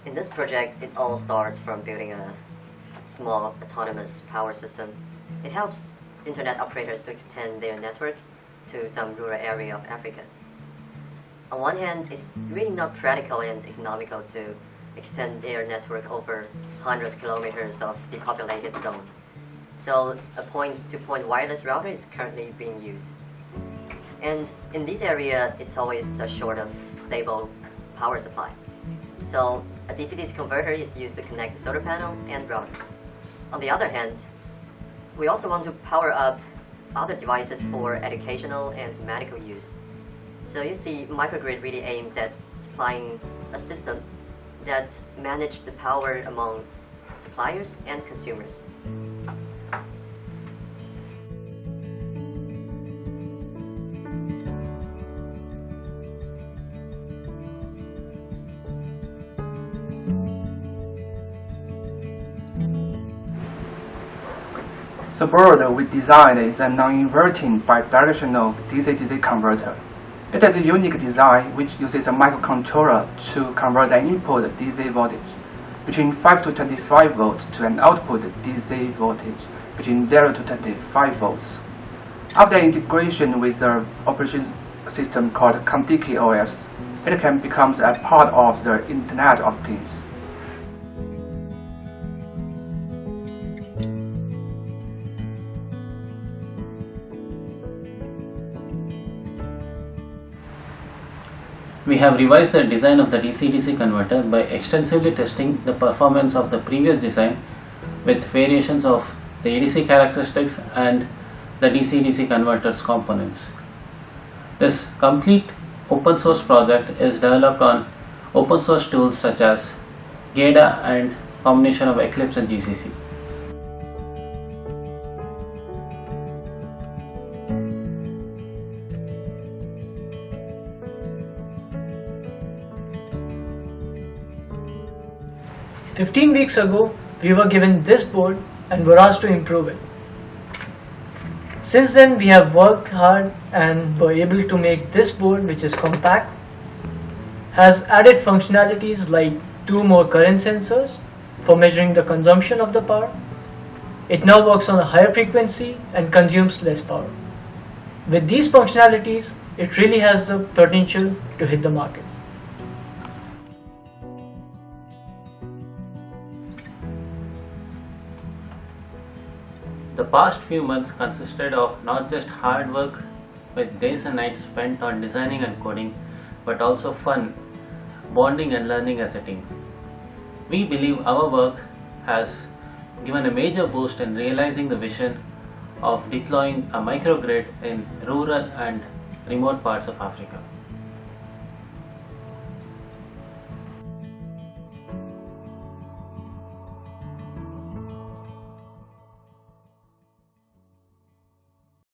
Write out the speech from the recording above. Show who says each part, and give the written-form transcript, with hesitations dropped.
Speaker 1: In this project, it all starts from building a small autonomous power system. It helps internet operators to extend their network to some rural area of Africa. On one hand, it's really not practical and economical to extend their network over hundreds of kilometers of depopulated zone. So a point-to-point wireless router is currently being used. And in this area, it's always short of stable power supply. So a DC-DC converter is used to connect the solar panel and router. On the other hand, we also want to power up other devices for educational and medical use. So you see, Microgrid really aims at supplying a system that manages the power among suppliers and consumers.
Speaker 2: The board we designed is a non-inverting bidirectional DC-DC converter. It has a unique design which uses a microcontroller to convert an input DC voltage between 5 to 25 volts to an output DC voltage between 0 to 25 volts. After integration with the operation system called Contiki OS, it can become a part of the Internet of Things.
Speaker 3: We have revised the design of the DC-DC converter by extensively testing the performance of the previous design with variations of the ADC characteristics and the DC-DC converter's components. This complete open source project is developed on open source tools such as GADA and combination of Eclipse and GCC.
Speaker 4: "15 weeks ago, we were given this board and were asked to improve it. Since then, we have worked hard and were able to make this board, which is compact, has added functionalities like 2 more current sensors for measuring the consumption of the power. It now works on a higher frequency and consumes less power. With these functionalities, it really has the potential to hit the market."
Speaker 3: The past few months consisted of not just hard work with days and nights spent on designing and coding, but also fun, bonding and learning as a team. We believe our work has given a major boost in realizing the vision of deploying a microgrid in rural and remote parts of Africa.